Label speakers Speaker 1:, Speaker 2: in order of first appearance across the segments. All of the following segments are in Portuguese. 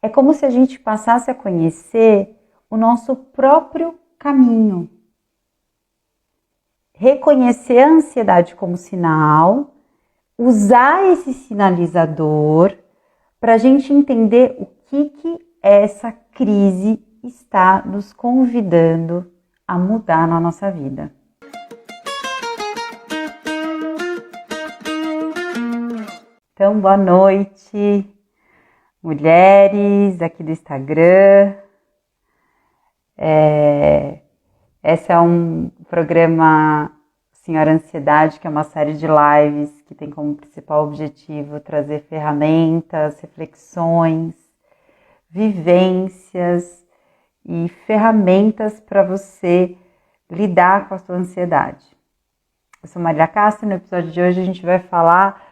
Speaker 1: É como se a gente passasse a conhecer o nosso próprio caminho. Reconhecer a ansiedade como sinal, usar esse sinalizador para a gente entender o que essa crise está nos convidando a mudar na nossa vida. Então, boa noite, mulheres aqui do Instagram. Esse é um programa Senhora Ansiedade, que é uma série de lives que tem como principal objetivo trazer ferramentas, reflexões, vivências e ferramentas para você lidar com a sua ansiedade. Eu sou Marília Castro e no episódio de hoje a gente vai falar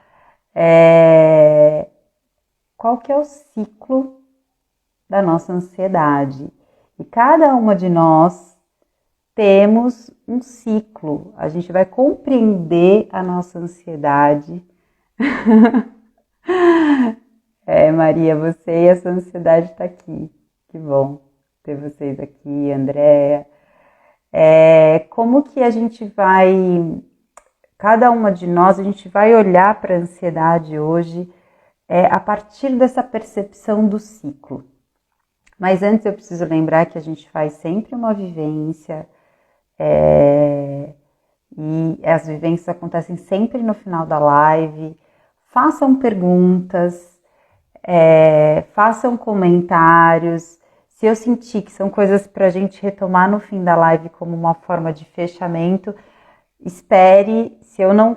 Speaker 1: qual que é o ciclo da nossa ansiedade. E cada uma de nós temos um ciclo. A gente vai compreender a nossa ansiedade. Maria, você e a sua ansiedade está aqui. Que bom ter vocês aqui, Andréia. Como que a gente vai... Cada uma de nós, a gente vai olhar para a ansiedade hoje a partir dessa percepção do ciclo. Mas antes eu preciso lembrar que a gente faz sempre uma vivência e as vivências acontecem sempre no final da live. Façam perguntas, façam comentários. Se eu sentir que são coisas para a gente retomar no fim da live como uma forma de fechamento, espere. Se eu não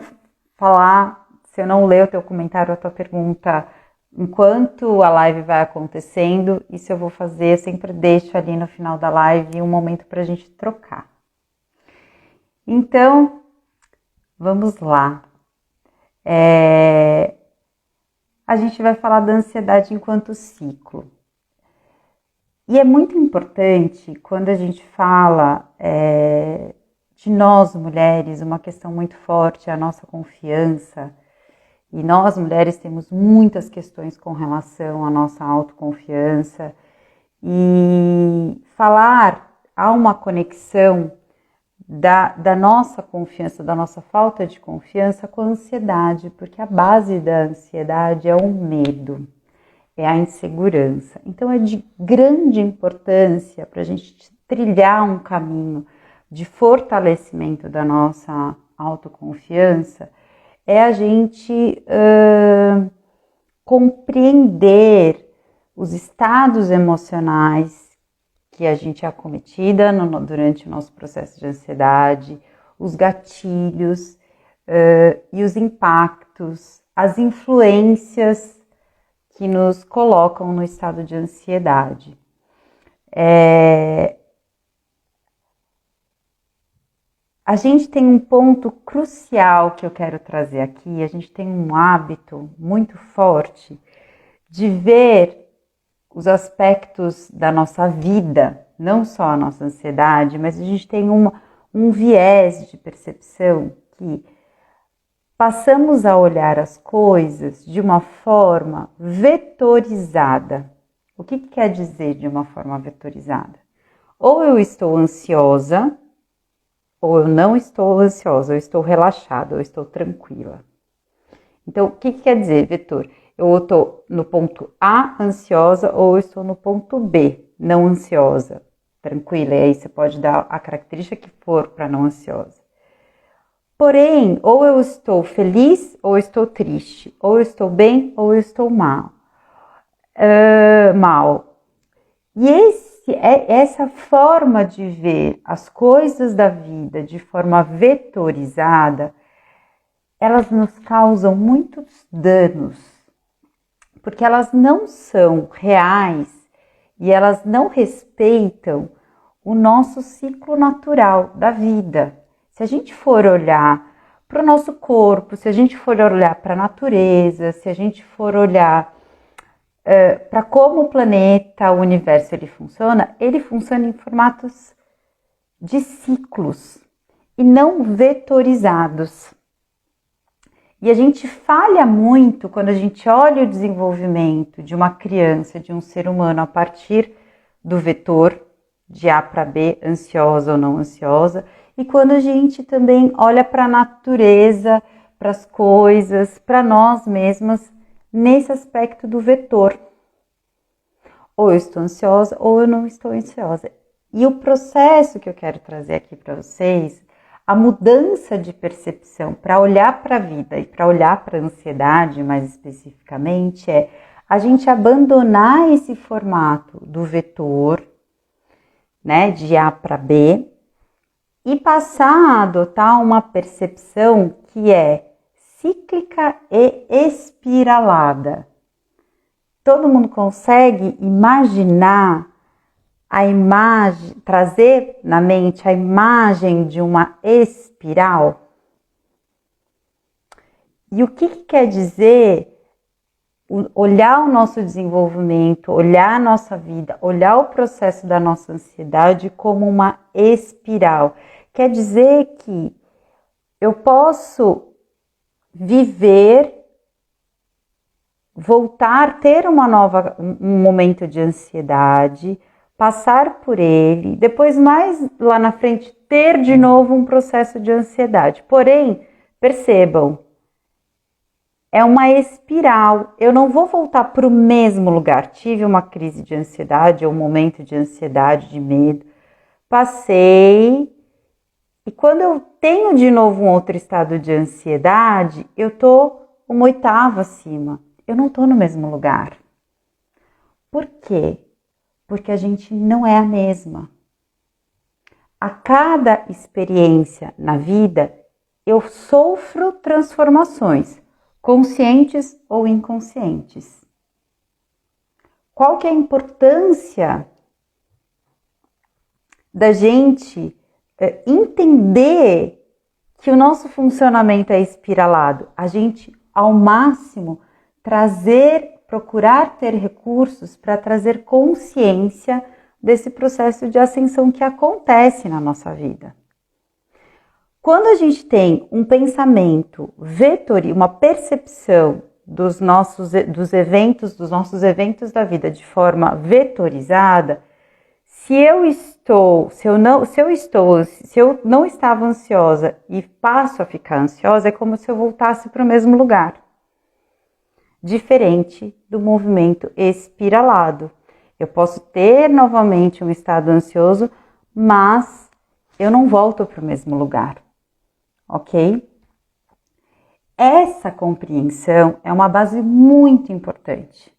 Speaker 1: falar, se eu não ler o teu comentário, a tua pergunta, enquanto a live vai acontecendo, isso eu vou fazer, eu sempre deixo ali no final da live um momento para a gente trocar. Então, vamos lá. A gente vai falar da ansiedade enquanto ciclo. E é muito importante, quando a gente fala de nós mulheres, uma questão muito forte é a nossa confiança. E nós mulheres temos muitas questões com relação à nossa autoconfiança. E há uma conexão da nossa confiança, da nossa falta de confiança com a ansiedade, porque a base da ansiedade é o medo, é a insegurança. Então é de grande importância para a gente trilhar um caminho de fortalecimento da nossa autoconfiança, é a gente compreender os estados emocionais que a gente é acometida durante o nosso processo de ansiedade, os gatilhos e os impactos, as influências que nos colocam no estado de ansiedade. A gente tem um ponto crucial que eu quero trazer aqui. A gente tem um hábito muito forte de ver os aspectos da nossa vida, não só a nossa ansiedade, mas a gente tem um viés de percepção que passamos a olhar as coisas de uma forma vetorizada. O que quer dizer de uma forma vetorizada? Ou eu estou ansiosa, ou eu não estou ansiosa, eu estou relaxada, eu estou tranquila. Então, o que quer dizer vetor? Eu estou no ponto A, ansiosa, ou eu estou no ponto B, não ansiosa, tranquila. E aí você pode dar a característica que for para não ansiosa. Porém, ou eu estou feliz, ou eu estou triste, ou eu estou bem, ou eu estou mal. E essa forma de ver as coisas da vida de forma vetorizada, elas nos causam muitos danos, porque elas não são reais e elas não respeitam o nosso ciclo natural da vida. Se a gente for olhar para o nosso corpo, se a gente for olhar para a natureza, se a gente for olhar para como o planeta, o universo, ele funciona em formatos de ciclos e não vetorizados. E a gente falha muito quando a gente olha o desenvolvimento de uma criança, de um ser humano, a partir do vetor de A para B, ansiosa ou não ansiosa, e quando a gente também olha para a natureza, para as coisas, para nós mesmas, nesse aspecto do vetor. Ou eu estou ansiosa ou eu não estou ansiosa. E o processo que eu quero trazer aqui para vocês, a mudança de percepção para olhar para a vida e para olhar para a ansiedade mais especificamente, é a gente abandonar esse formato do vetor, né, de A para B, e passar a adotar uma percepção que é cíclica e espiralada. Todo mundo consegue imaginar a imagem, trazer na mente a imagem de uma espiral? E o que quer dizer olhar o nosso desenvolvimento, olhar a nossa vida, olhar o processo da nossa ansiedade como uma espiral? Quer dizer que eu posso viver, voltar, ter um momento de ansiedade, passar por ele, depois mais lá na frente ter de novo um processo de ansiedade. Porém, percebam, é uma espiral. Eu não vou voltar para o mesmo lugar. Tive uma crise de ansiedade, ou um momento de ansiedade, de medo, passei, e quando eu tenho de novo um outro estado de ansiedade, eu estou uma oitava acima. Eu não estou no mesmo lugar. Por quê? Porque a gente não é a mesma. A cada experiência na vida, eu sofro transformações, conscientes ou inconscientes. Qual que é a importância da gente entender que o nosso funcionamento é espiralado? A gente, ao máximo, procurar ter recursos para trazer consciência desse processo de ascensão que acontece na nossa vida. Quando a gente tem um pensamento vetorial, uma percepção dos nossos eventos da vida de forma vetorizada, se eu não estava ansiosa e passo a ficar ansiosa, é como se eu voltasse para o mesmo lugar. Diferente do movimento espiralado. Eu posso ter novamente um estado ansioso, mas eu não volto para o mesmo lugar, ok? Essa compreensão é uma base muito importante.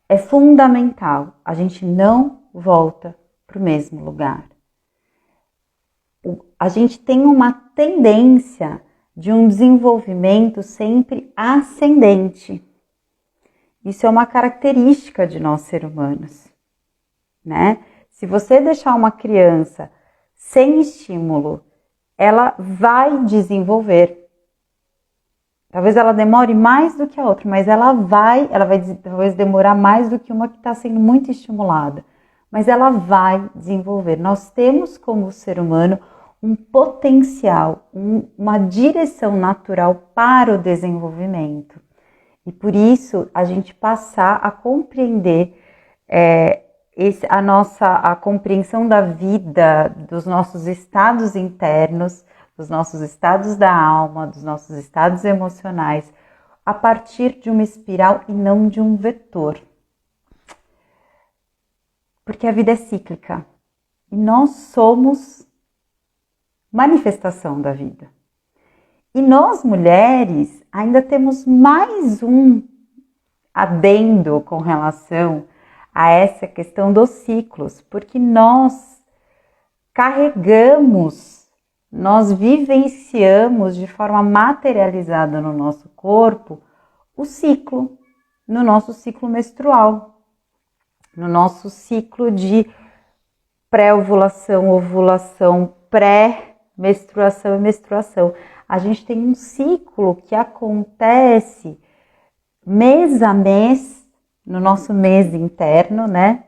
Speaker 1: É fundamental. A gente não volta para o mesmo lugar. A gente tem uma tendência de um desenvolvimento sempre ascendente. Isso é uma característica de nós seres humanos, né? Se você deixar uma criança sem estímulo, ela vai desenvolver. Talvez ela demore mais do que a outra, mas ela vai talvez demorar mais do que uma que está sendo muito estimulada. Mas ela vai desenvolver. Nós temos como ser humano um potencial, uma direção natural para o desenvolvimento. E por isso a gente passar a compreender a compreensão da vida, dos nossos estados internos, dos nossos estados da alma, dos nossos estados emocionais, a partir de uma espiral e não de um vetor. Porque a vida é cíclica e nós somos manifestação da vida. E nós, mulheres, ainda temos mais um adendo com relação a essa questão dos ciclos, porque nós nós vivenciamos de forma materializada no nosso corpo o ciclo, no nosso ciclo menstrual, no nosso ciclo de pré-ovulação, ovulação, pré-menstruação e menstruação. A gente tem um ciclo que acontece mês a mês, no nosso mês interno, né?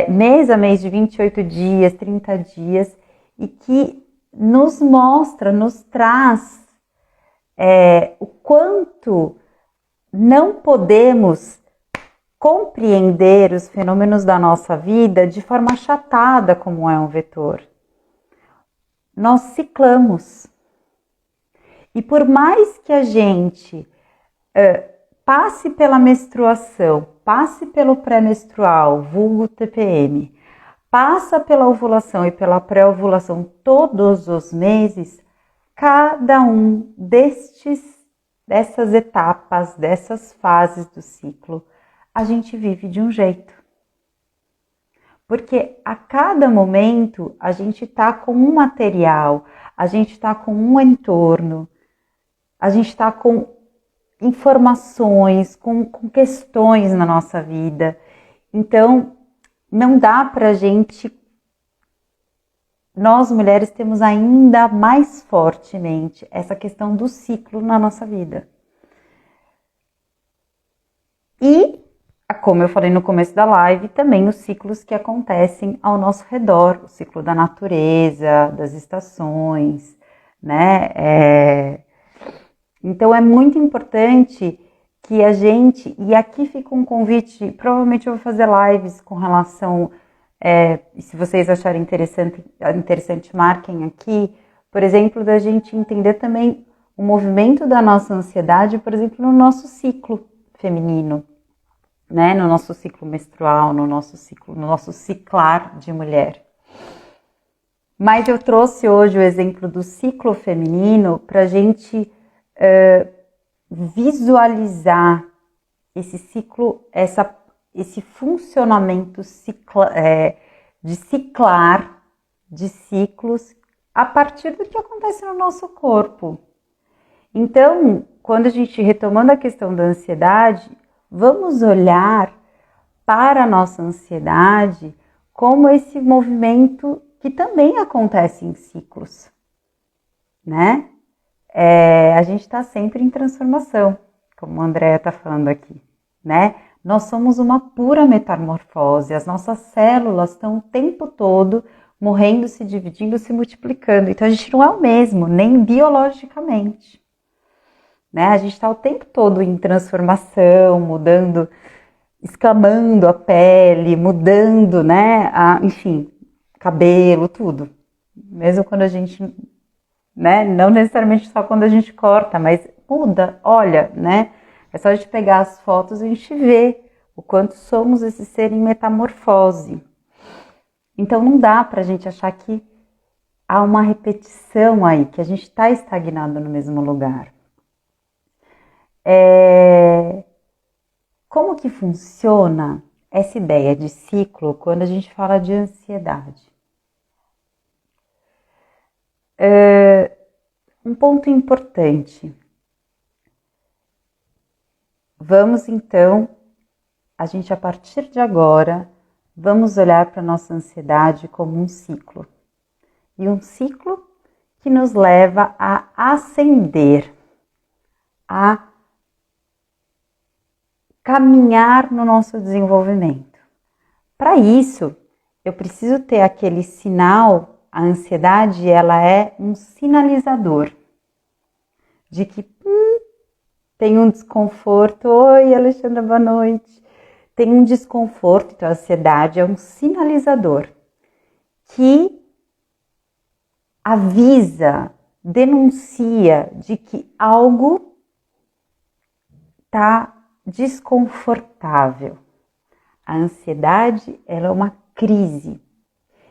Speaker 1: Mês a mês de 28 dias, 30 dias, e que nos mostra, nos traz o quanto não podemos compreender os fenômenos da nossa vida de forma achatada, como é um vetor. Nós ciclamos. E por mais que a gente passe pela menstruação, passe pelo pré-menstrual, vulgo TPM, passa pela ovulação e pela pré-ovulação todos os meses, cada um dessas etapas, dessas fases do ciclo, a gente vive de um jeito. Porque a cada momento a gente está com um material, a gente está com um entorno, a gente está com informações, com questões na nossa vida. Então, não dá pra gente... Nós, mulheres, temos ainda mais fortemente essa questão do ciclo na nossa vida. E, como eu falei no começo da live, também os ciclos que acontecem ao nosso redor, o ciclo da natureza, das estações, né? Então é muito importante que a gente, e aqui fica um convite, provavelmente eu vou fazer lives com relação, se vocês acharem interessante, marquem aqui, por exemplo, da gente entender também o movimento da nossa ansiedade, por exemplo, no nosso ciclo feminino, né? No nosso ciclo menstrual, no nosso ciclar de mulher. Mas eu trouxe hoje o exemplo do ciclo feminino para a gente visualizar esse ciclo, esse funcionamento de ciclar de ciclos a partir do que acontece no nosso corpo. Então, quando a gente retomando a questão da ansiedade, vamos olhar para a nossa ansiedade como esse movimento que também acontece em ciclos, né? A gente está sempre em transformação, como a Andrea está falando aqui, né? Nós somos uma pura metamorfose, as nossas células estão o tempo todo morrendo, se dividindo, se multiplicando. Então a gente não é o mesmo, nem biologicamente, né? A gente está o tempo todo em transformação, mudando, escamando a pele, mudando, né? Enfim, cabelo, tudo. Mesmo quando a gente... né? Não necessariamente só quando a gente corta, mas muda, olha, né? É só a gente pegar as fotos e a gente vê o quanto somos esse ser em metamorfose. Então não dá pra gente achar que há uma repetição aí, que a gente está estagnado no mesmo lugar. Como que funciona essa ideia de ciclo quando a gente fala de ansiedade? Um ponto importante. Vamos então, a gente a partir de agora, vamos olhar para a nossa ansiedade como um ciclo. E um ciclo que nos leva a ascender, a caminhar no nosso desenvolvimento. Para isso, eu preciso ter aquele sinal. A ansiedade, ela é um sinalizador de que tem um desconforto. Oi, Alexandra, boa noite. Tem um desconforto, então a ansiedade é um sinalizador que avisa, denuncia de que algo está desconfortável. A ansiedade, ela é uma crise.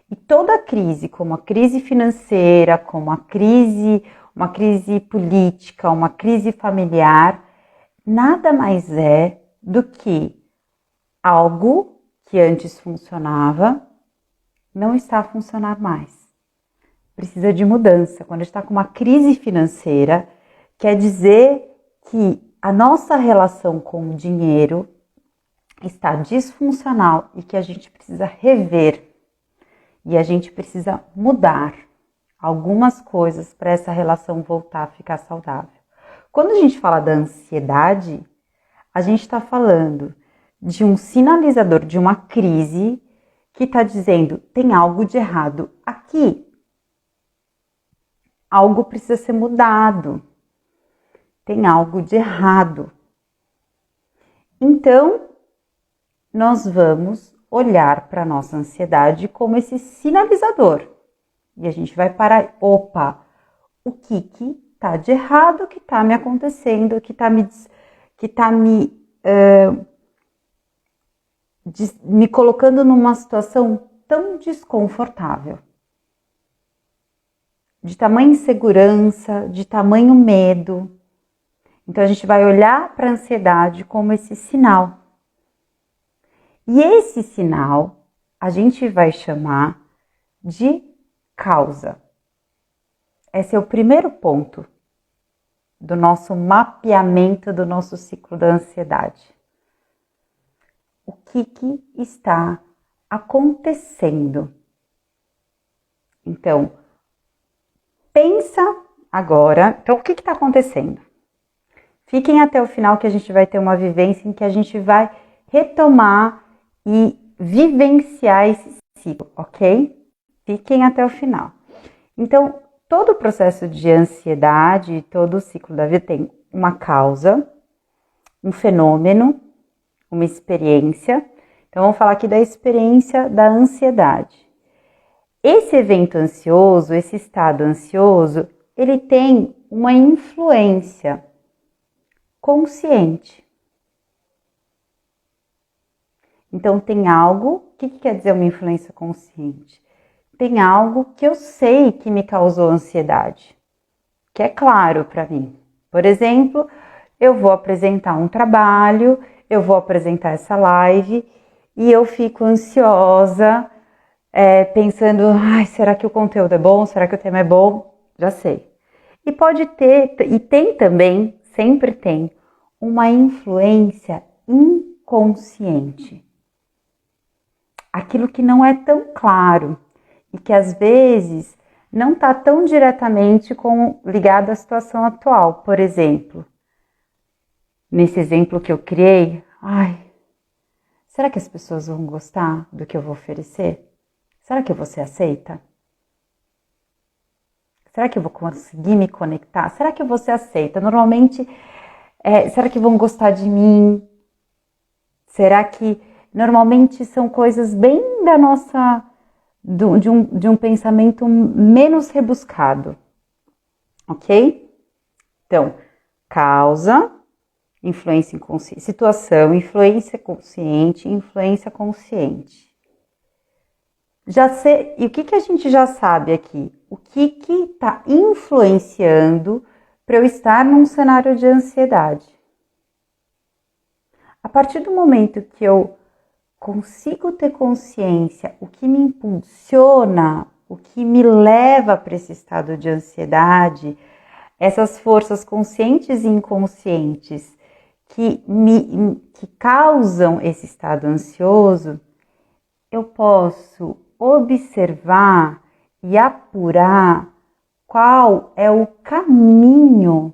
Speaker 1: E toda crise, como a crise financeira, como uma crise política, uma crise familiar, nada mais é do que algo que antes funcionava não está a funcionar mais. Precisa de mudança. Quando a gente está com uma crise financeira, quer dizer que a nossa relação com o dinheiro está disfuncional e que a gente precisa rever. E a gente precisa mudar algumas coisas para essa relação voltar a ficar saudável. Quando a gente fala da ansiedade, a gente está falando de um sinalizador de uma crise que está dizendo tem algo de errado aqui. Algo precisa ser mudado. tem algo de errado. Então, nós vamos olhar para a nossa ansiedade como esse sinalizador. E a gente vai parar, opa, o que tá de errado, que tá me acontecendo, que tá me colocando numa situação tão desconfortável. De tamanha insegurança, de tamanho medo. Então a gente vai olhar para a ansiedade como esse sinal. E esse sinal a gente vai chamar de causa. Esse é o primeiro ponto do nosso mapeamento do nosso ciclo da ansiedade. O que está acontecendo? Então, pensa agora, então o que está acontecendo? Fiquem até o final que a gente vai ter uma vivência em que a gente vai retomar e vivenciar esse ciclo, ok? Fiquem até o final. Então, todo o processo de ansiedade, todo o ciclo da vida tem uma causa, um fenômeno, uma experiência. Então, vamos falar aqui da experiência da ansiedade. Esse evento ansioso, esse estado ansioso, ele tem uma influência consciente. Então, tem algo, o que quer dizer uma influência consciente? Tem algo que eu sei que me causou ansiedade, que é claro para mim. Por exemplo, eu vou apresentar um trabalho, eu vou apresentar essa live e eu fico ansiosa, pensando, será que o conteúdo é bom? Será que o tema é bom? Já sei. E pode ter, e tem também, sempre tem, uma influência inconsciente. Aquilo que não é tão claro e que às vezes não está tão diretamente ligado à situação atual. Por exemplo, nesse exemplo que eu criei, será que as pessoas vão gostar do que eu vou oferecer? Será que eu vou ser aceita? Será que eu vou conseguir me conectar? Será que eu vou ser aceita? Normalmente, será que vão gostar de mim? Será que normalmente são coisas bem da nossa, de um pensamento menos rebuscado, ok? Então, causa, influência inconsciente, situação, influência consciente, influência consciente. E o que a gente já sabe aqui? O que está influenciando para eu estar num cenário de ansiedade? A partir do momento que eu consigo ter consciência, o que me impulsiona, o que me leva para esse estado de ansiedade, essas forças conscientes e inconscientes que causam esse estado ansioso, eu posso observar e apurar qual é o caminho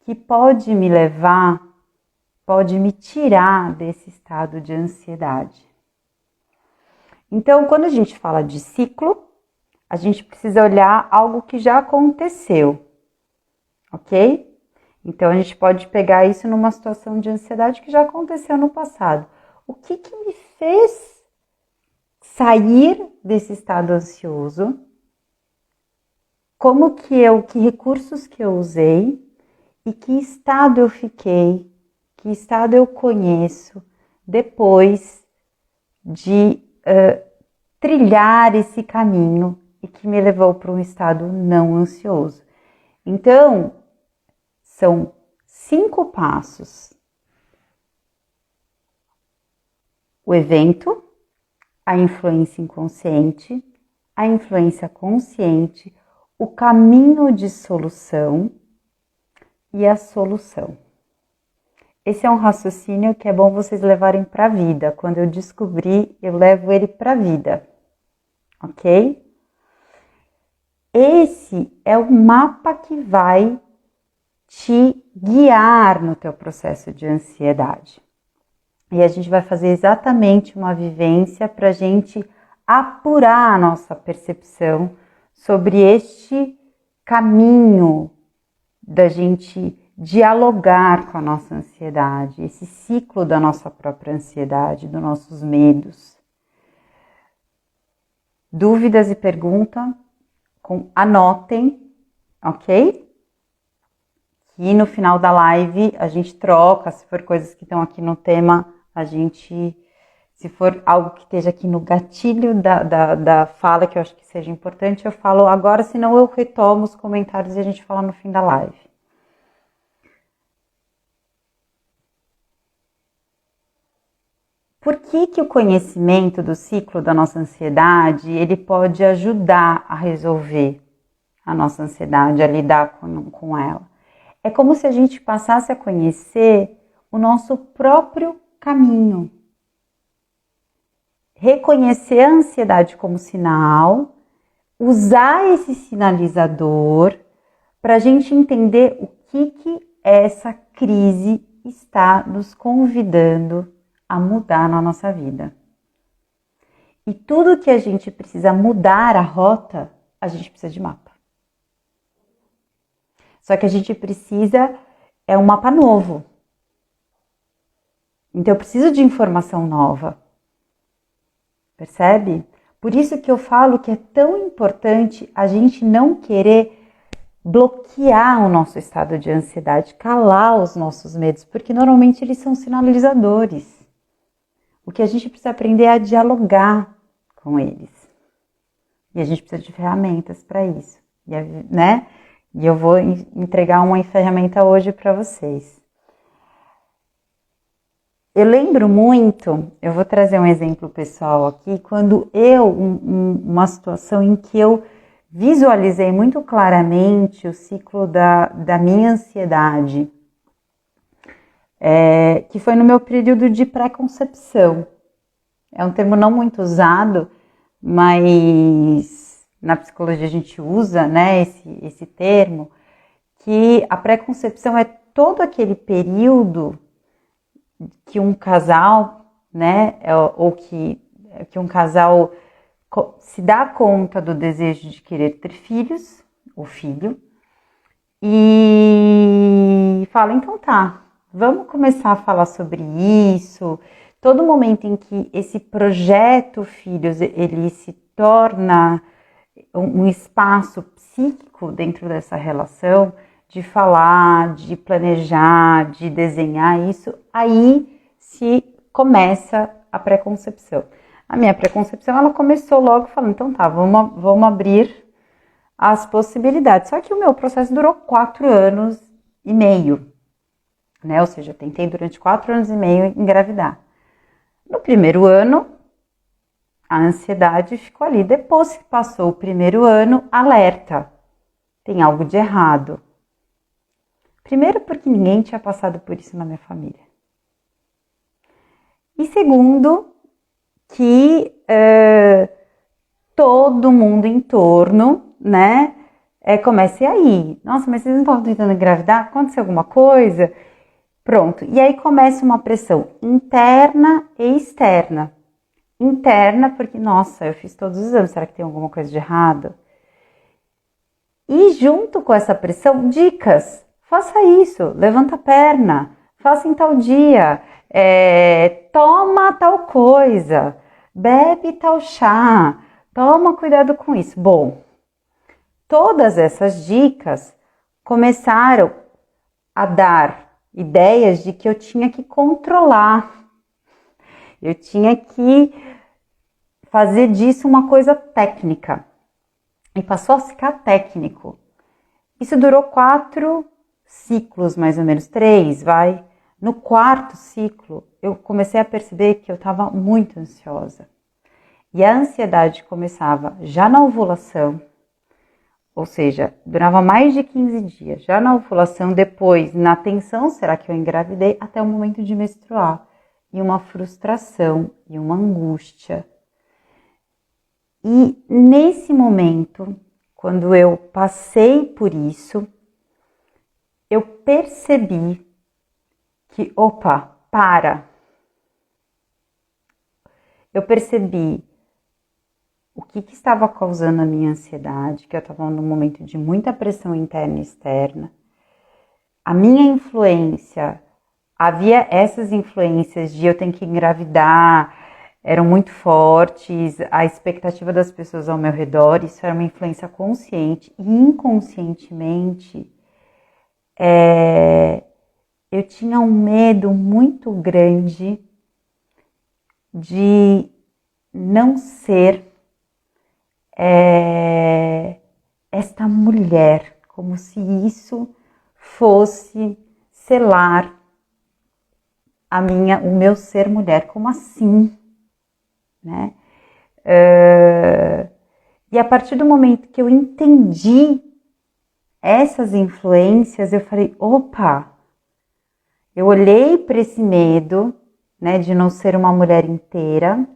Speaker 1: que pode me levar, pode me tirar desse estado de ansiedade. Então, quando a gente fala de ciclo, a gente precisa olhar algo que já aconteceu, ok? Então, a gente pode pegar isso numa situação de ansiedade que já aconteceu no passado. O que me fez sair desse estado ansioso? Que recursos que eu usei e que estado eu fiquei, que estado eu conheço depois de trilhar esse caminho e que me levou para um estado não ansioso. Então, são 5 passos. O evento, a influência inconsciente, a influência consciente, o caminho de solução e a solução. Esse é um raciocínio que é bom vocês levarem para a vida. Quando eu descobri, eu levo ele para a vida, ok? Esse é o mapa que vai te guiar no teu processo de ansiedade. E a gente vai fazer exatamente uma vivência para a gente apurar a nossa percepção sobre este caminho da gente dialogar com a nossa ansiedade, esse ciclo da nossa própria ansiedade, dos nossos medos. Dúvidas e perguntas, anotem, ok? E no final da live a gente troca, se for coisas que estão aqui no tema, se for algo que esteja aqui no gatilho da fala, que eu acho que seja importante, eu falo agora, senão eu retomo os comentários e a gente fala no fim da live. Por que o conhecimento do ciclo da nossa ansiedade, ele pode ajudar a resolver a nossa ansiedade, a lidar com ela? É como se a gente passasse a conhecer o nosso próprio caminho. Reconhecer a ansiedade como sinal, usar esse sinalizador para a gente entender o que essa crise está nos convidando a mudar na nossa vida. E tudo que a gente precisa mudar a rota, a gente precisa de mapa. Só que a gente precisa, um mapa novo. Então eu preciso de informação nova. Percebe? Por isso que eu falo que é tão importante a gente não querer bloquear o nosso estado de ansiedade, calar os nossos medos, porque normalmente eles são sinalizadores. O que a gente precisa aprender é a dialogar com eles. E a gente precisa de ferramentas para isso, né? E eu vou entregar uma ferramenta hoje para vocês. Eu lembro muito, eu vou trazer um exemplo pessoal aqui, quando uma situação em que eu visualizei muito claramente o ciclo da minha ansiedade, que foi no meu período de pré-concepção. É um termo não muito usado, mas na psicologia a gente usa, né, esse termo, que a pré-concepção é todo aquele período que um casal, né, ou que um casal se dá conta do desejo de querer ter filhos, ou filho, e fala, então tá, vamos começar a falar sobre isso. Todo momento em que esse projeto filhos, ele se torna um espaço psíquico dentro dessa relação, de falar, de planejar, de desenhar isso, aí se começa a pré-concepção. A minha pré-concepção, ela começou logo falando, então tá, vamos abrir as possibilidades. Só que o meu processo durou 4 anos e meio, né? Ou seja, eu tentei durante 4 anos e meio engravidar. No primeiro ano, a ansiedade ficou ali. Depois que passou o primeiro ano, alerta, tem algo de errado. Primeiro, porque ninguém tinha passado por isso na minha família. E segundo, que todo mundo em torno, né, comece aí. Nossa, mas vocês não estão tentando engravidar? Aconteceu alguma coisa? Pronto. E aí começa uma pressão interna e externa. Interna, porque, nossa, eu fiz todos os exames, será que tem alguma coisa de errado? E junto com essa pressão, dicas. Faça isso, levanta a perna, faça em tal dia, toma tal coisa, bebe tal chá, toma cuidado com isso. Bom, todas essas dicas começaram a dar ideias de que eu tinha que controlar, eu tinha que fazer disso uma coisa técnica. E passou a ficar técnico. Isso durou 4 ciclos, mais ou menos, 3, vai. No 4º ciclo, eu comecei a perceber que eu estava muito ansiosa. E a ansiedade começava já na ovulação, ou seja, durava mais de 15 dias. Já na ovulação, depois, na tensão, será que eu engravidei? Até o momento de menstruar. E uma frustração, e uma angústia. E nesse momento, quando eu passei por isso, eu percebi que, opa, para. Eu percebi o que estava causando a minha ansiedade, que eu estava num momento de muita pressão interna e externa. a minha influência, havia essas influências de eu ter que engravidar, eram muito fortes, a expectativa das pessoas ao meu redor, isso era uma influência consciente e inconscientemente, eu tinha um medo muito grande de não ser esta mulher, como se isso fosse selar o meu ser mulher. Como assim? Né? E a partir do momento que eu entendi essas influências, eu falei, opa, eu olhei para esse medo, né, de não ser uma mulher inteira,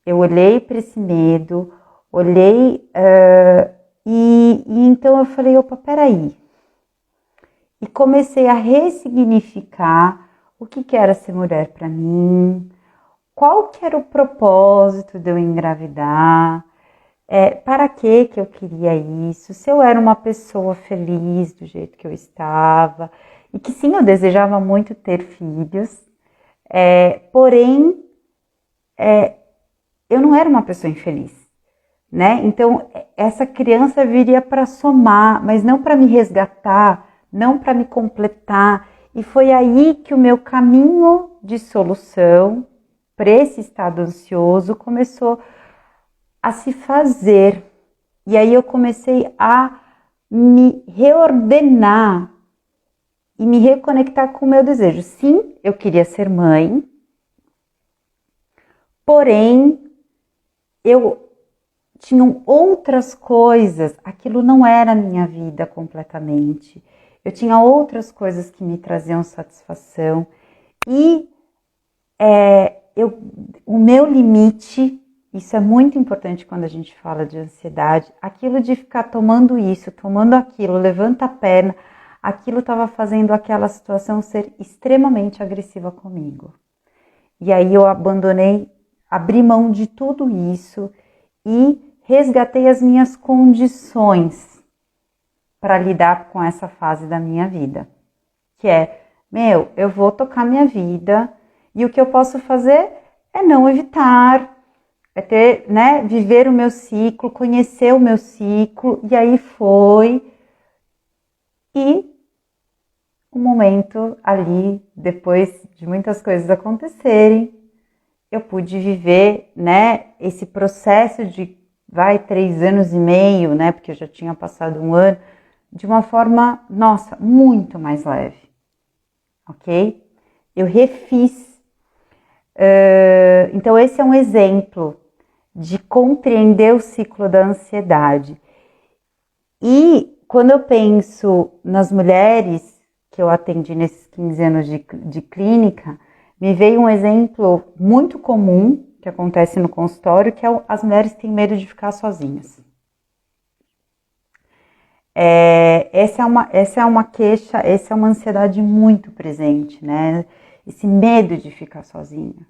Speaker 1: eu olhei para esse medo, olhei e então eu falei, opa, peraí. E comecei a ressignificar o que era ser mulher para mim, qual que era o propósito de eu engravidar, para que eu queria isso, se eu era uma pessoa feliz do jeito que eu estava, e que sim, eu desejava muito ter filhos, porém, eu não era uma pessoa infeliz, né? Então, essa criança viria para somar, mas não para me resgatar, não para me completar. E foi aí que o meu caminho de solução para esse estado ansioso começou a se fazer. E aí eu comecei a me reordenar e me reconectar com o meu desejo. Sim, eu queria ser mãe, porém, eu tinham outras coisas, aquilo não era a minha vida completamente. Eu tinha outras coisas que me traziam satisfação e o meu limite, isso é muito importante quando a gente fala de ansiedade, aquilo de ficar tomando isso, tomando aquilo, levanta a perna, aquilo estava fazendo aquela situação ser extremamente agressiva comigo. E aí eu abri mão de tudo isso e resgatei as minhas condições para lidar com essa fase da minha vida. Que eu vou tocar minha vida e o que eu posso fazer é não evitar, ter, né, viver o meu ciclo, conhecer o meu ciclo, e aí foi. E um momento ali, depois de muitas coisas acontecerem, eu pude viver, né, esse processo de 3 anos e meio, né, porque eu já tinha passado um ano, de uma forma, nossa, muito mais leve, ok? Eu refiz. Então esse é um exemplo de compreender o ciclo da ansiedade. E quando eu penso nas mulheres que eu atendi nesses 15 anos de clínica, me veio um exemplo muito comum que acontece no consultório, que é as mulheres que têm medo de ficar sozinhas. Essa é uma queixa, essa é uma ansiedade muito presente, né? Esse medo de ficar sozinha.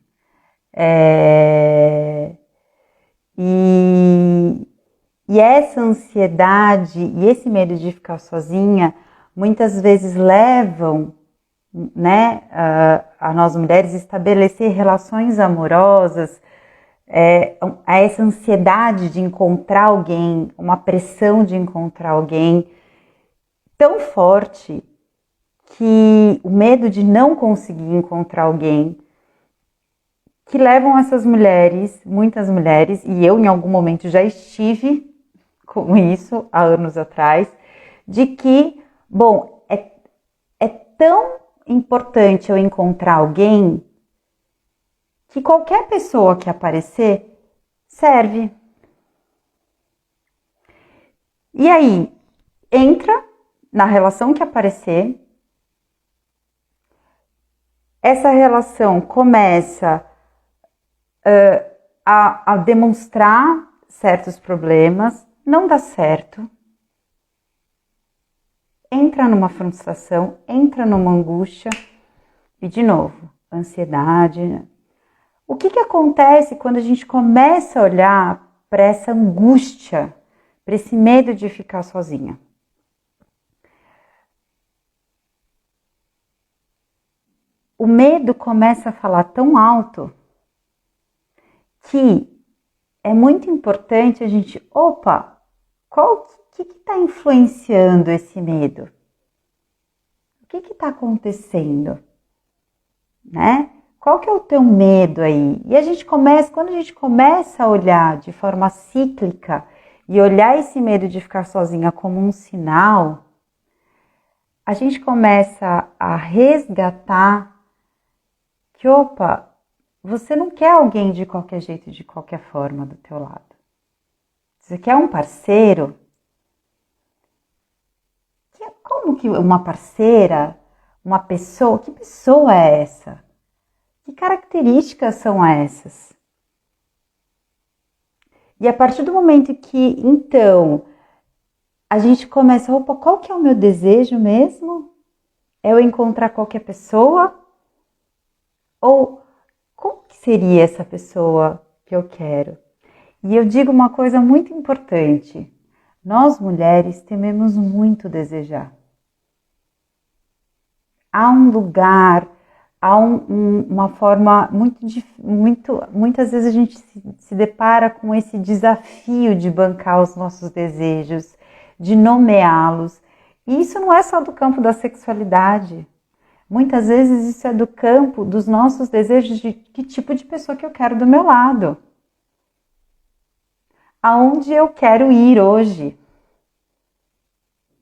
Speaker 1: E essa ansiedade e esse medo de ficar sozinha muitas vezes levam, né, a nós mulheres estabelecer relações amorosas, a essa ansiedade de encontrar alguém, uma pressão de encontrar alguém tão forte que o medo de não conseguir encontrar alguém, que levam essas mulheres, muitas mulheres, e eu em algum momento já estive com isso há anos atrás, de que, bom, é tão importante eu encontrar alguém que qualquer pessoa que aparecer serve. E aí, entra na relação que aparecer, essa relação começa a demonstrar certos problemas, não dá certo, entra numa frustração, entra numa angústia e, de novo, ansiedade. O que acontece quando a gente começa a olhar para essa angústia, para esse medo de ficar sozinha? o medo começa a falar tão alto que é muito importante a gente, qual que está influenciando esse medo? O que está acontecendo? Né? Qual que é o teu medo aí? E quando a gente começa a olhar de forma cíclica e olhar esse medo de ficar sozinha como um sinal, a gente começa a resgatar que, você não quer alguém de qualquer jeito, de qualquer forma do teu lado. Você quer um parceiro? Como que uma parceira, uma pessoa, que pessoa é essa? Que características são essas? E a partir do momento que, então, a gente começa, qual que é o meu desejo mesmo? É eu encontrar qualquer pessoa? Ou como que seria essa pessoa que eu quero? E eu digo uma coisa muito importante. Nós mulheres tememos muito desejar. Há um lugar, há uma forma muitas vezes a gente se depara com esse desafio de bancar os nossos desejos, de nomeá-los. E isso não é só do campo da sexualidade. Muitas vezes isso é do campo dos nossos desejos de que tipo de pessoa que eu quero do meu lado. Aonde eu quero ir hoje,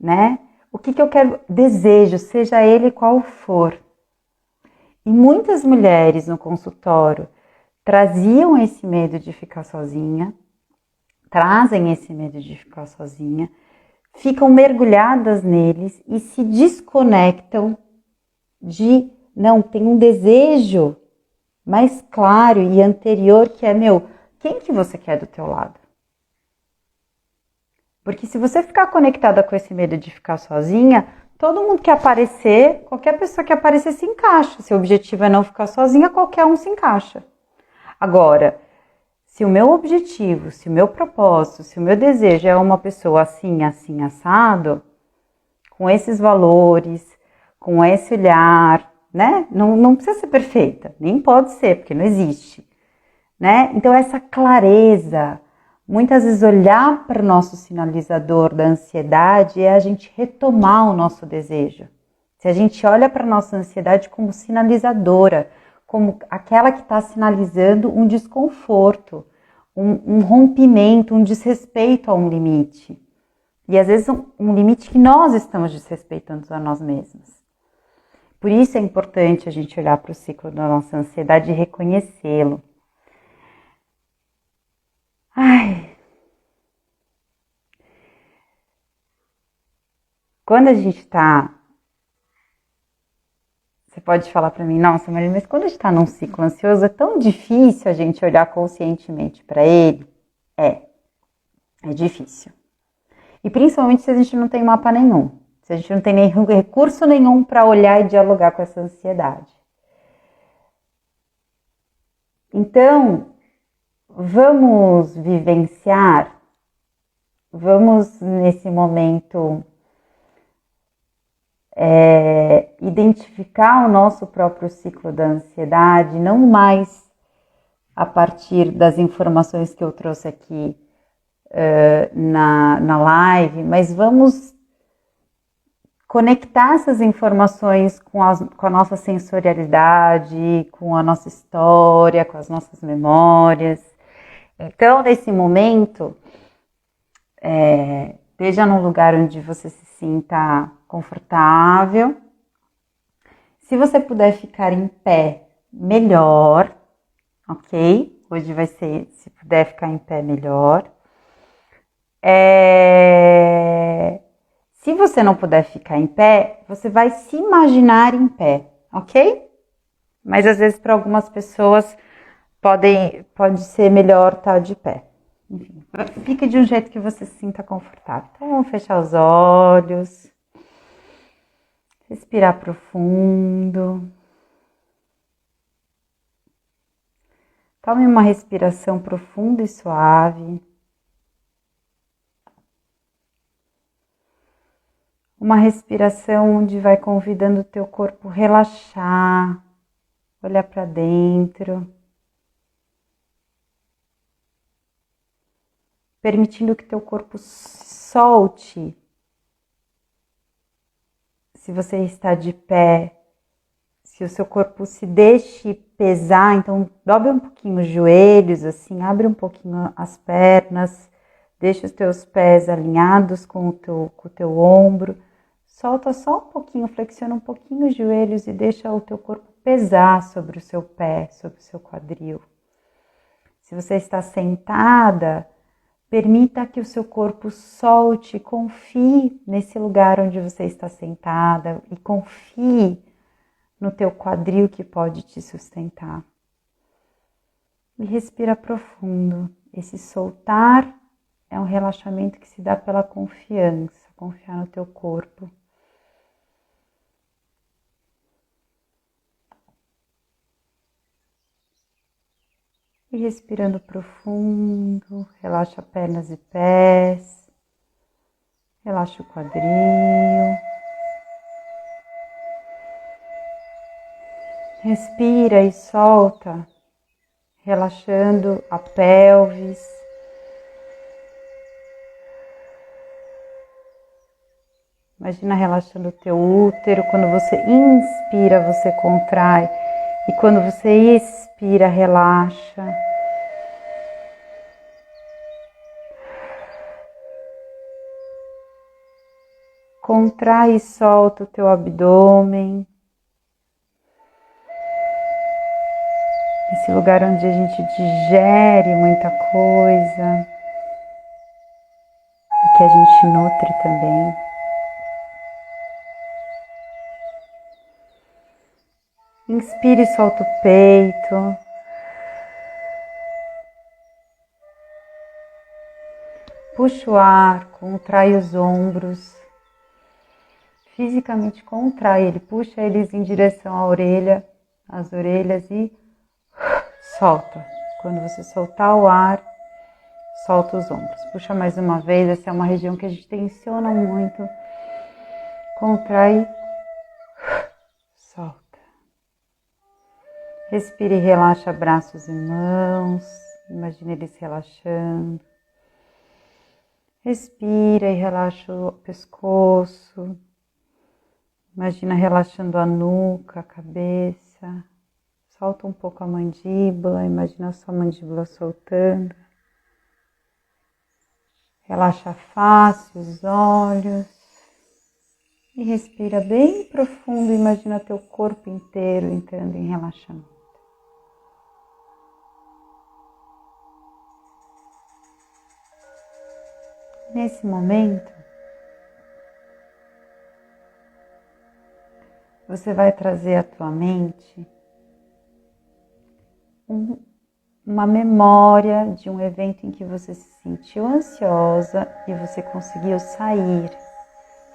Speaker 1: né? O que eu quero, desejo, seja ele qual for. E muitas mulheres no consultório traziam esse medo de ficar sozinha, trazem esse medo de ficar sozinha, ficam mergulhadas neles e se desconectam tem um desejo mais claro e anterior que é, quem que você quer do teu lado? Porque se você ficar conectada com esse medo de ficar sozinha, todo mundo que aparecer, qualquer pessoa que aparecer se encaixa. Se o objetivo é não ficar sozinha, qualquer um se encaixa. Agora, se o meu objetivo, se o meu propósito, se o meu desejo é uma pessoa assim, assim, assado, com esses valores, com esse olhar, né? Não precisa ser perfeita, nem pode ser, porque não existe, né? Então essa clareza, muitas vezes olhar para o nosso sinalizador da ansiedade é a gente retomar o nosso desejo. Se a gente olha para a nossa ansiedade como sinalizadora, como aquela que está sinalizando um desconforto, um rompimento, um desrespeito a um limite. E às vezes um limite que nós estamos desrespeitando a nós mesmos. Por isso é importante a gente olhar para o ciclo da nossa ansiedade e reconhecê-lo. Quando a gente está... Você pode falar para mim, nossa, Maria, mas quando a gente está num ciclo ansioso, é tão difícil a gente olhar conscientemente para ele? É difícil. E principalmente se a gente não tem mapa nenhum, se a gente não tem nenhum recurso nenhum para olhar e dialogar com essa ansiedade. Então, vamos vivenciar, vamos nesse momento identificar o nosso próprio ciclo da ansiedade, não mais a partir das informações que eu trouxe aqui na live, mas vamos conectar essas informações com a nossa sensorialidade, com a nossa história, com as nossas memórias. Então, nesse momento, esteja num lugar onde você se sinta confortável. Se você puder ficar em pé, melhor, ok? Hoje vai ser, se puder ficar em pé, melhor. Se você não puder ficar em pé, você vai se imaginar em pé, ok? Mas às vezes para algumas pessoas pode ser melhor estar de pé. Enfim, fique de um jeito que você se sinta confortável. Então vamos fechar os olhos. Respirar profundo. Tome uma respiração profunda e suave. Uma respiração onde vai convidando o teu corpo a relaxar, olhar para dentro, permitindo que teu corpo solte. Se você está de pé, se o seu corpo se deixe pesar, então dobre um pouquinho os joelhos, assim, abre um pouquinho as pernas, deixa os teus pés alinhados com o teu ombro, solta só um pouquinho, flexiona um pouquinho os joelhos e deixa o teu corpo pesar sobre o seu pé, sobre o seu quadril. Se você está sentada, permita que o seu corpo solte, confie nesse lugar onde você está sentada e confie no teu quadril que pode te sustentar. E respira profundo. Esse soltar é um relaxamento que se dá pela confiança, confiar no teu corpo. E respirando profundo, relaxa pernas e pés, relaxa o quadril. Respira e solta, relaxando a pelvis. Imagina relaxando o teu útero. Quando você inspira, você contrai. E quando você expira, relaxa. Contrai e solta o teu abdômen. Esse lugar onde a gente digere muita coisa. E que a gente nutre também. Inspire e solta o peito. Puxa o ar, contrai os ombros. Fisicamente contrai ele, puxa eles em direção à orelha, às orelhas e solta. Quando você soltar o ar, solta os ombros. Puxa mais uma vez, essa é uma região que a gente tensiona muito. Contrai, solta. Respire e relaxa braços e mãos. Imagine eles relaxando. Respira e relaxa o pescoço. Imagina relaxando a nuca, a cabeça. Solta um pouco a mandíbula, imagina a sua mandíbula soltando. Relaxa a face, os olhos. E respira bem profundo, imagina teu corpo inteiro entrando em relaxamento. Nesse momento, você vai trazer à tua mente uma memória de um evento em que você se sentiu ansiosa e você conseguiu sair.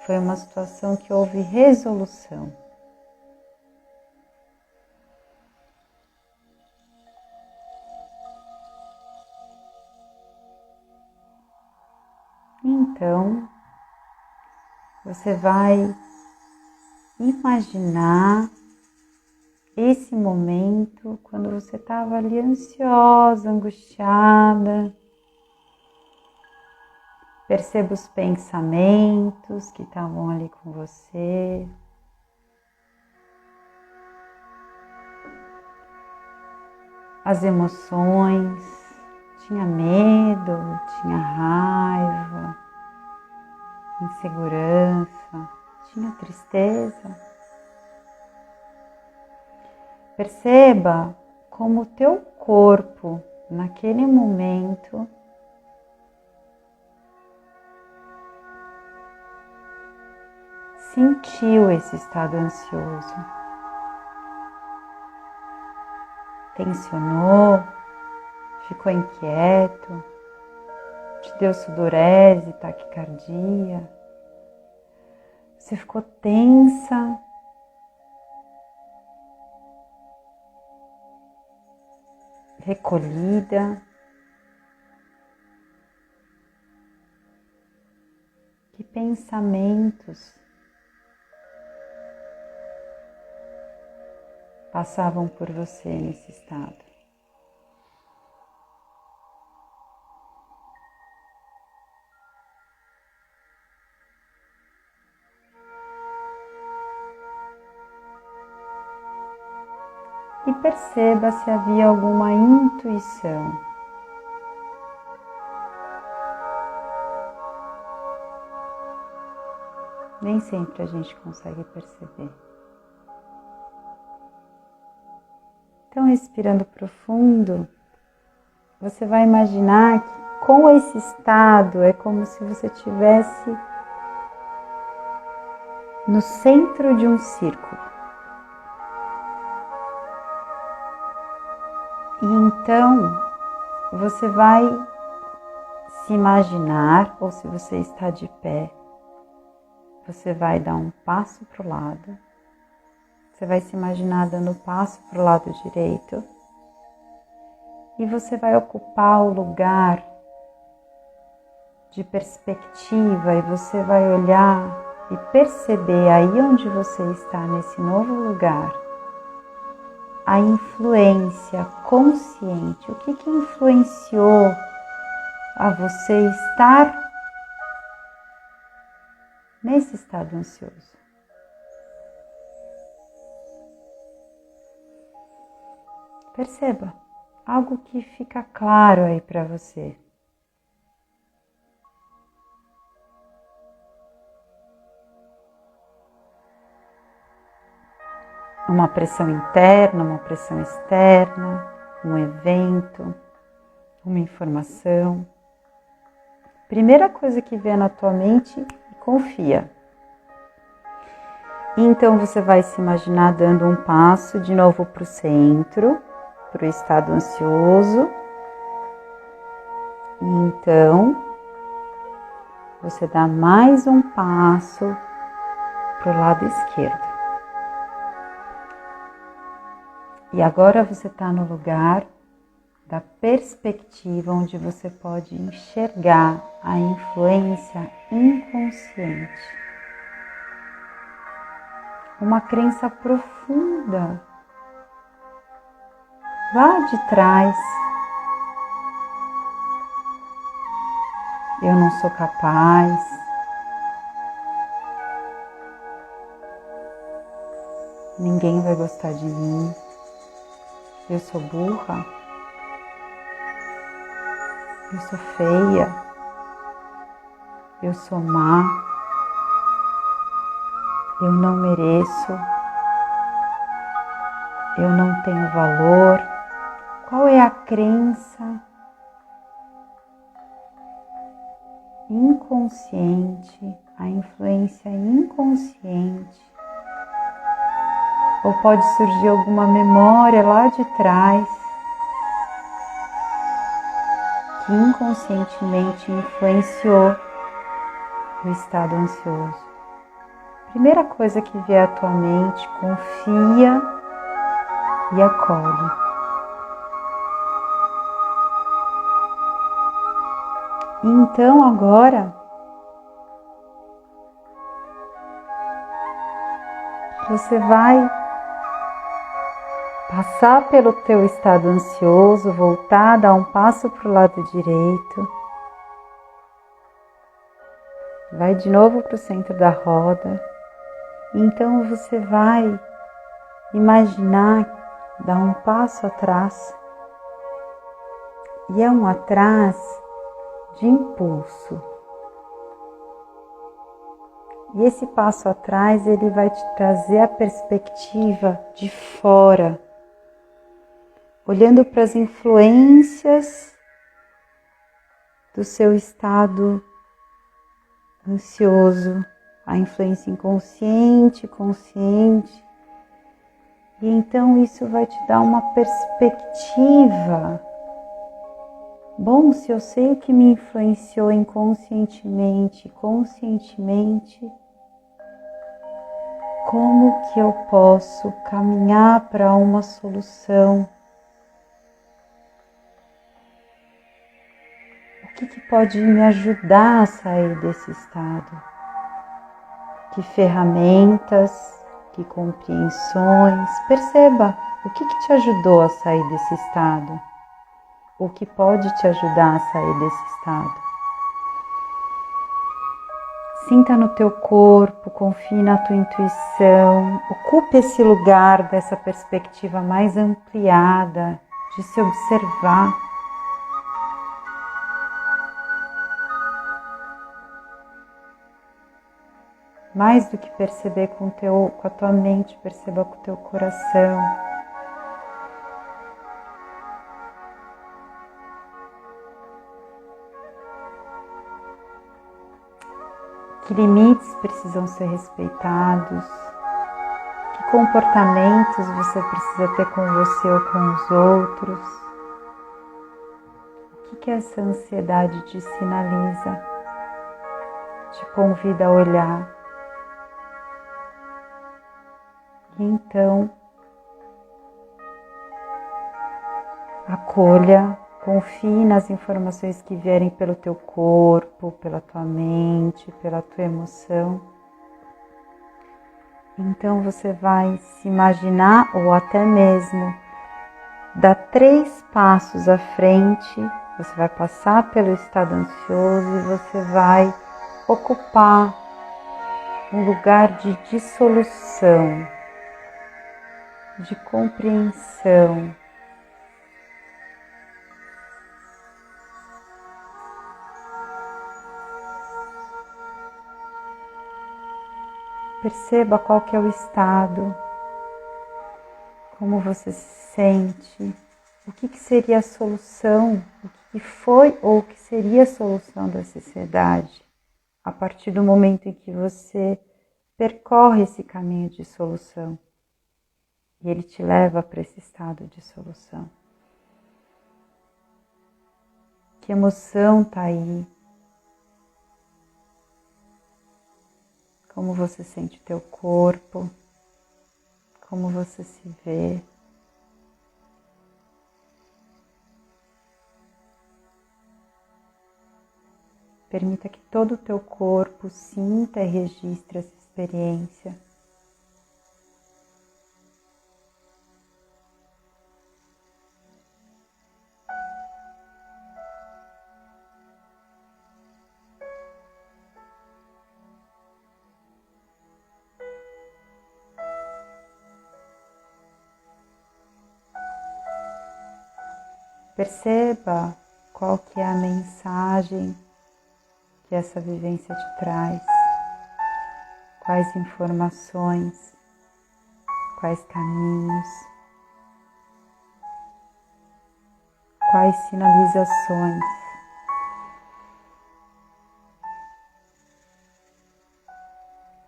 Speaker 1: Foi uma situação que houve resolução. Então, você vai imaginar esse momento quando você estava ali ansiosa, angustiada. Perceba os pensamentos que estavam ali com você. As emoções. Tinha medo, tinha raiva, insegurança, tinha tristeza. Perceba como o teu corpo, naquele momento, sentiu esse estado ansioso. Tensionou, ficou inquieto, te deu sudorese, taquicardia. Você ficou tensa. Recolhida. Que pensamentos passavam por você nesse estado. E perceba se havia alguma intuição. Nem sempre a gente consegue perceber. Então, respirando profundo, você vai imaginar que com esse estado é como se você estivesse no centro de um círculo. E então, você vai se imaginar, ou se você está de pé, você vai dar um passo para o lado. Você vai se imaginar dando um passo para o lado direito. E você vai ocupar o lugar de perspectiva e você vai olhar e perceber aí onde você está nesse novo lugar a influência consciente. O que influenciou a você estar nesse estado ansioso? Perceba, algo que fica claro aí para você. Uma pressão interna, uma pressão externa, um evento, uma informação. Primeira coisa que vem na tua mente, confia. Então você vai se imaginar dando um passo de novo para o centro, para o estado ansioso. E então você dá mais um passo para o lado esquerdo. E agora você está no lugar da perspectiva onde você pode enxergar a influência inconsciente. Uma crença profunda lá de trás. Eu não sou capaz. Ninguém vai gostar de mim. Eu sou burra. Eu sou feia. Eu sou má. Eu não mereço. Eu não tenho valor. Qual é a crença inconsciente, a influência inconsciente? Ou pode surgir alguma memória lá de trás que inconscientemente influenciou o estado ansioso. Primeira coisa que vier à tua mente, confia e acolhe. Então agora você vai passar pelo teu estado ansioso, voltar, dar um passo para o lado direito. Vai de novo para o centro da roda. Então você vai imaginar dar um passo atrás. E é um atrás de impulso. E esse passo atrás, ele vai te trazer a perspectiva de fora, olhando para as influências do seu estado ansioso, a influência inconsciente, consciente. E então isso vai te dar uma perspectiva. Bom, se eu sei o que me influenciou inconscientemente, conscientemente, como que eu posso caminhar para uma solução? O que pode me ajudar a sair desse estado? Que ferramentas, que compreensões. Perceba o que te ajudou a sair desse estado, o que pode te ajudar a sair desse estado. Sinta no teu corpo, confie na tua intuição, ocupe esse lugar dessa perspectiva mais ampliada de se observar. Mais do que perceber com a tua mente, perceba com o teu coração. Que limites precisam ser respeitados? Que comportamentos você precisa ter com você ou com os outros? O que essa ansiedade te sinaliza? Te convida a olhar. E então, acolha, confie nas informações que vierem pelo teu corpo, pela tua mente, pela tua emoção. Então você vai se imaginar ou até mesmo dar 3 passos à frente, você vai passar pelo estado ansioso e você vai ocupar um lugar de dissolução, de compreensão. Perceba qual que é o estado, como você se sente, o que seria a solução, o que foi ou o que seria a solução dessa ansiedade, a partir do momento em que você percorre esse caminho de solução e ele te leva para esse estado de solução. Que emoção está aí? Como você sente o teu corpo? Como você se vê? Permita que todo o teu corpo sinta e registre essa experiência. Perceba qual que é a mensagem que essa vivência te traz, quais informações, quais caminhos, quais sinalizações.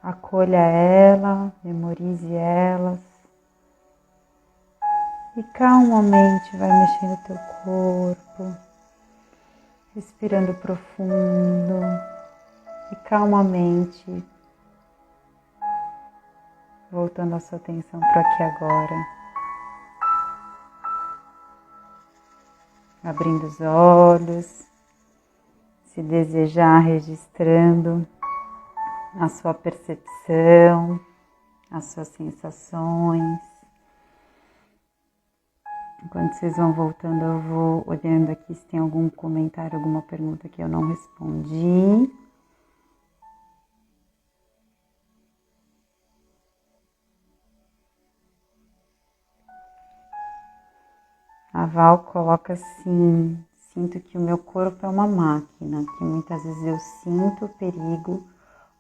Speaker 1: Acolha ela, memorize elas e calmamente vai mexendo o teu corpo, respirando profundo e calmamente voltando a sua atenção para aqui agora. Abrindo os olhos, se desejar, registrando a sua percepção, as suas sensações. Enquanto vocês vão voltando, eu vou olhando aqui se tem algum comentário, alguma pergunta que eu não respondi. A Val coloca assim: sinto que o meu corpo é uma máquina, que muitas vezes eu sinto o perigo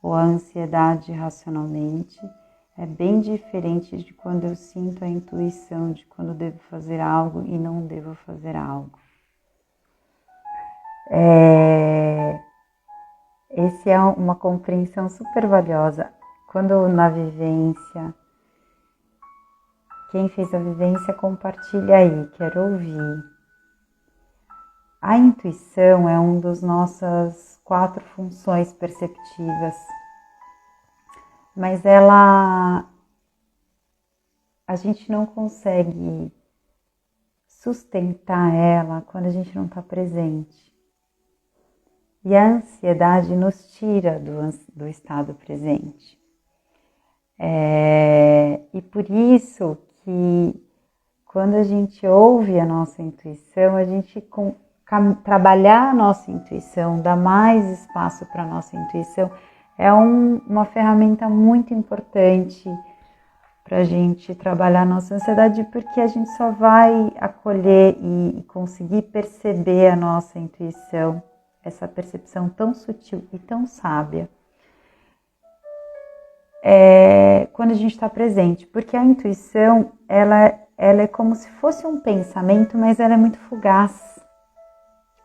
Speaker 1: ou a ansiedade racionalmente. É bem diferente de quando eu sinto a intuição de quando devo fazer algo e não devo fazer algo. Essa é uma compreensão super valiosa. Quando na vivência, quem fez a vivência compartilha aí, quero ouvir. A intuição é uma das nossas 4 funções perceptivas, mas a gente não consegue sustentar ela quando a gente não está presente. E a ansiedade nos tira do estado presente. E por isso que quando a gente ouve a nossa intuição, a gente trabalhar a nossa intuição, dar mais espaço para a nossa intuição, é uma ferramenta muito importante para a gente trabalhar a nossa ansiedade, porque a gente só vai acolher e conseguir perceber a nossa intuição, essa percepção tão sutil e tão sábia, quando a gente está presente, porque a intuição, ela é como se fosse um pensamento, mas ela é muito fugaz,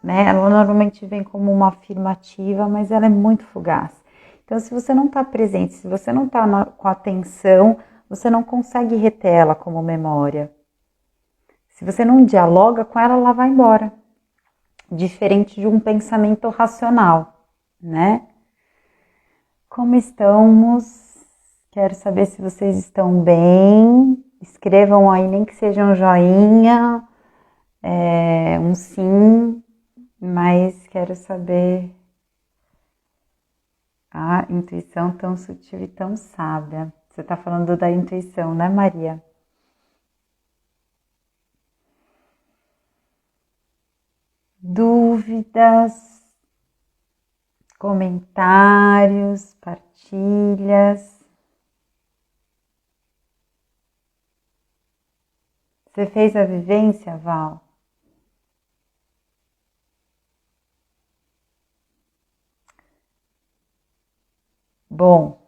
Speaker 1: né? Ela normalmente vem como uma afirmativa, mas ela é muito fugaz. Então, se você não está presente, se você não está com atenção, você não consegue reter ela como memória. Se você não dialoga com ela, ela vai embora. Diferente de um pensamento racional, né? Como estamos? Quero saber se vocês estão bem. Escrevam aí, nem que seja um joinha, um sim, mas quero saber a intuição tão sutil e tão sábia. Você está falando da intuição, né, Maria? Dúvidas, comentários, partilhas. Você fez a vivência, Val? Bom,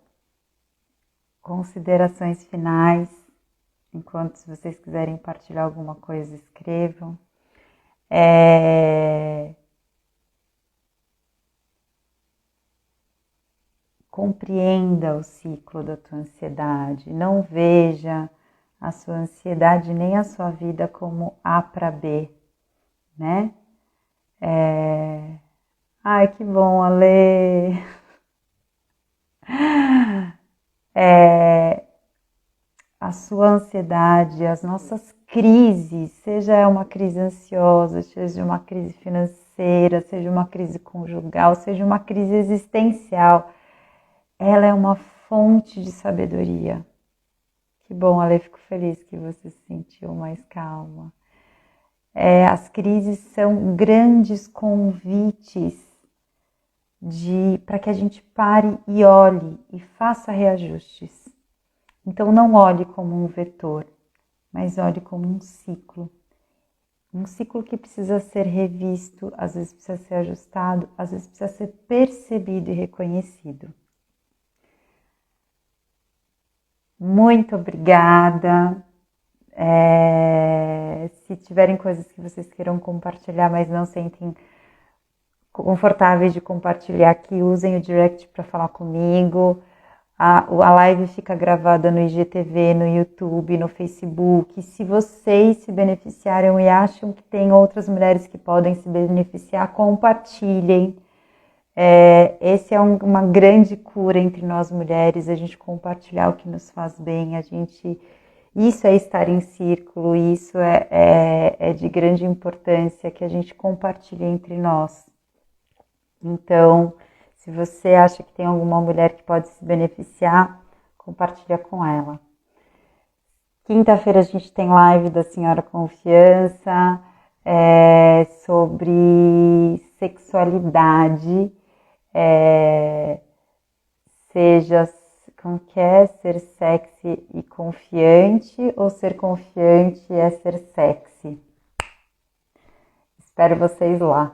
Speaker 1: considerações finais. Enquanto, se vocês quiserem partilhar alguma coisa, escrevam. Compreenda o ciclo da tua ansiedade. Não veja a sua ansiedade nem a sua vida como A para B, né? Ai, que bom, Ale! A sua ansiedade, as nossas crises, seja uma crise ansiosa, seja uma crise financeira, seja uma crise conjugal, seja uma crise existencial, ela é uma fonte de sabedoria. Que bom, Ale, fico feliz que você se sentiu mais calma. As crises são grandes convites para que a gente pare e olhe e faça reajustes. Então não olhe como um vetor, mas olhe como um ciclo. Um ciclo que precisa ser revisto, às vezes precisa ser ajustado, às vezes precisa ser percebido e reconhecido. Muito obrigada. Se tiverem coisas que vocês queiram compartilhar, mas não sentem confortáveis de compartilhar aqui, usem o direct para falar comigo. A live fica gravada no IGTV, no YouTube, no Facebook. Se vocês se beneficiaram e acham que tem outras mulheres que podem se beneficiar, compartilhem. Esse é uma grande cura entre nós mulheres, a gente compartilhar o que nos faz bem, isso é estar em círculo, isso é de grande importância que a gente compartilhe entre nós. Então, se você acha que tem alguma mulher que pode se beneficiar, compartilha com ela. Quinta-feira a gente tem live da Senhora Confiança sobre sexualidade, seja como que é ser sexy e confiante ou ser confiante é ser sexy. Espero vocês lá.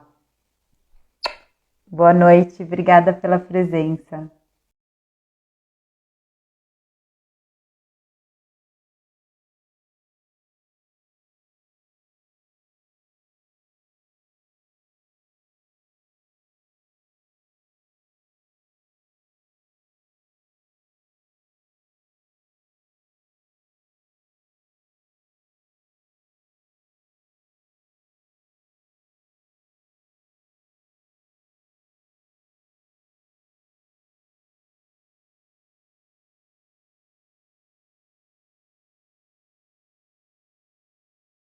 Speaker 1: Boa noite, obrigada pela presença.